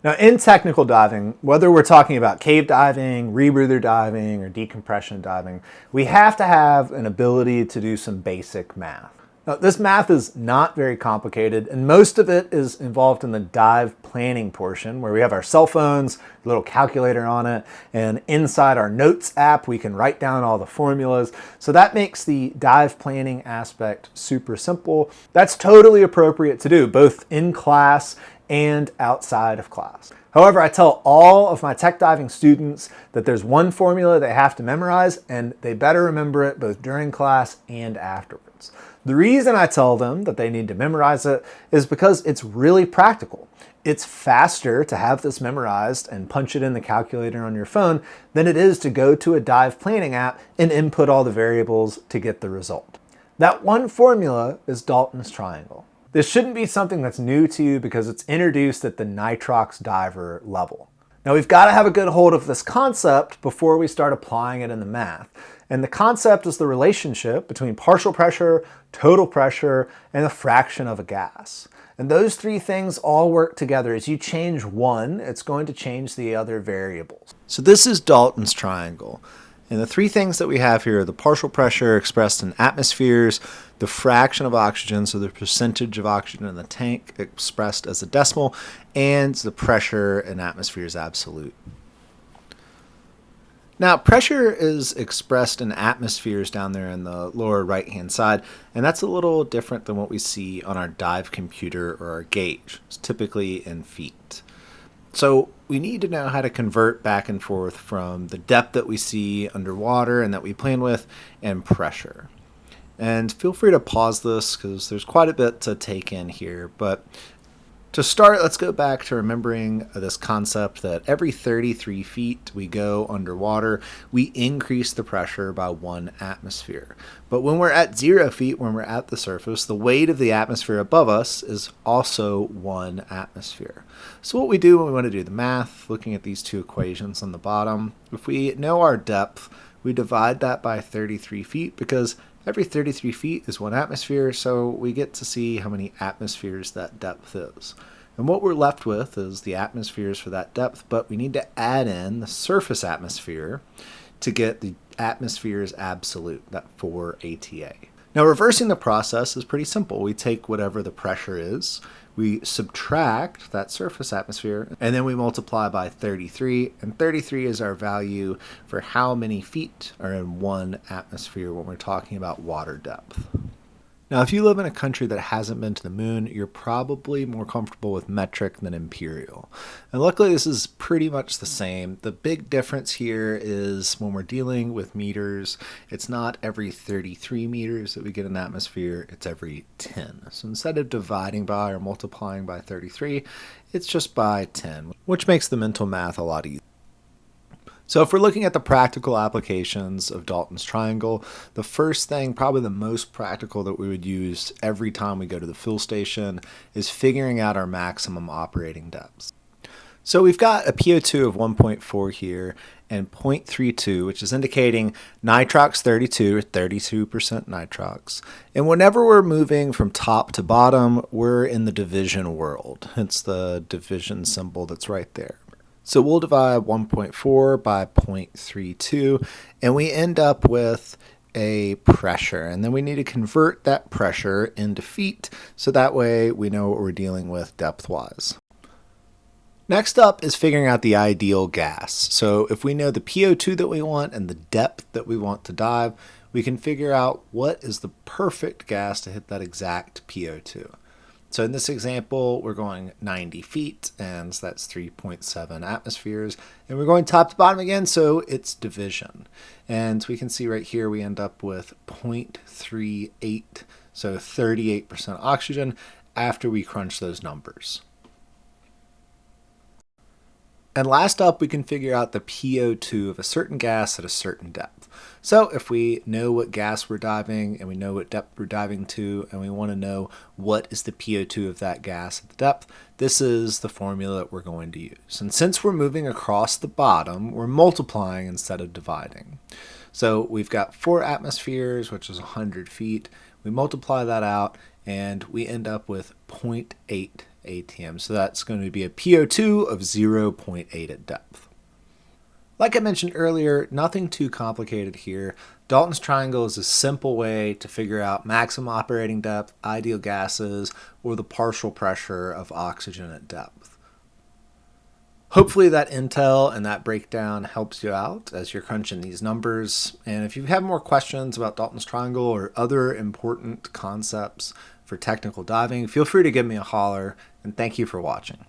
Now, in technical diving, whether we're talking about cave diving, rebreather diving, or decompression diving, we have to have an ability to do some basic math. Now, this math is not very complicated, and most of it is involved in the dive planning portion, where we have our cell phones, a little calculator on it, and inside our notes app, we can write down all the formulas. So that makes the dive planning aspect super simple. That's totally appropriate to do, both in class and outside of class. However, I tell all of my tech diving students that there's one formula they have to memorize, and they better remember it both during class and afterwards. The reason I tell them that they need to memorize it is because it's really practical. It's faster to have this memorized and punch it in the calculator on your phone than it is to go to a dive planning app and input all the variables to get the result. That one formula is Dalton's triangle. This shouldn't be something that's new to you because it's introduced at the nitrox diver level. Now, we've got to have a good hold of this concept before we start applying it in the math. And the concept is the relationship between partial pressure, total pressure, and the fraction of a gas. And those three things all work together. As you change one, it's going to change the other variables. So this is Dalton's triangle. And the three things that we have here are the partial pressure expressed in atmospheres, the fraction of oxygen, so the percentage of oxygen in the tank expressed as a decimal, and the pressure in atmospheres absolute. Now, pressure is expressed in atmospheres down there in the lower right-hand side, and that's a little different than what we see on our dive computer or our gauge. It's typically in feet. So we need to know how to convert back and forth from the depth that we see underwater and that we plan with and pressure. And feel free to pause this because there's quite a bit to take in here, but to start, let's go back to remembering this concept that every 33 feet we go underwater, we increase the pressure by 1 atmosphere. But when we're at 0 feet, when we're at the surface, the weight of the atmosphere above us is also 1 atmosphere. So what we do when we want to do the math, looking at these two equations on the bottom, if we know our depth, we divide that by 33 feet because every 33 feet is 1 atmosphere, so we get to see how many atmospheres that depth is. And what we're left with is the atmospheres for that depth, but we need to add in the surface atmosphere to get the atmospheres absolute, that 4 ATA. Now, reversing the process is pretty simple. We take whatever the pressure is, we subtract that surface atmosphere, and then we multiply by 33, and 33 is our value for how many feet are in 1 atmosphere when we're talking about water depth. Now, if you live in a country that hasn't been to the moon, you're probably more comfortable with metric than imperial. And luckily, this is pretty much the same. The big difference here is when we're dealing with meters, it's not every 33 meters that we get an atmosphere, it's every 10. So instead of dividing by or multiplying by 33, it's just by 10, which makes the mental math a lot easier. So if we're looking at the practical applications of Dalton's triangle, the first thing, probably the most practical that we would use every time we go to the fuel station, is figuring out our maximum operating depths. So we've got a PO2 of 1.4 here and 0.32, which is indicating nitrox 32 or 32% nitrox. And whenever we're moving from top to bottom, we're in the division world. It's the division symbol that's right there. So we'll divide 1.4 by 0.32, and we end up with a pressure. And then we need to convert that pressure into feet, so that way we know what we're dealing with depth-wise. Next up is figuring out the ideal gas. So if we know the PO2 that we want and the depth that we want to dive, we can figure out what is the perfect gas to hit that exact PO2. So in this example, we're going 90 feet, and so that's 3.7 atmospheres. And we're going top to bottom again, so it's division. And we can see right here we end up with 0.38, so 38% oxygen after we crunch those numbers. And last up, we can figure out the PO2 of a certain gas at a certain depth. So if we know what gas we're diving and we know what depth we're diving to, and we want to know what is the PO2 of that gas at the depth, this is the formula that we're going to use. And since we're moving across the bottom, we're multiplying instead of dividing. So we've got 4 atmospheres, which is 100 feet. We multiply that out, and we end up with 0.8 atm. So that's going to be a PO2 of 0.8 at depth. Like I mentioned earlier, nothing too complicated here. Dalton's triangle is a simple way to figure out maximum operating depth, ideal gases, or the partial pressure of oxygen at depth. Hopefully that intel and that breakdown helps you out as you're crunching these numbers. And if you have more questions about Dalton's triangle or other important concepts for technical diving, feel free to give me a holler, and thank you for watching.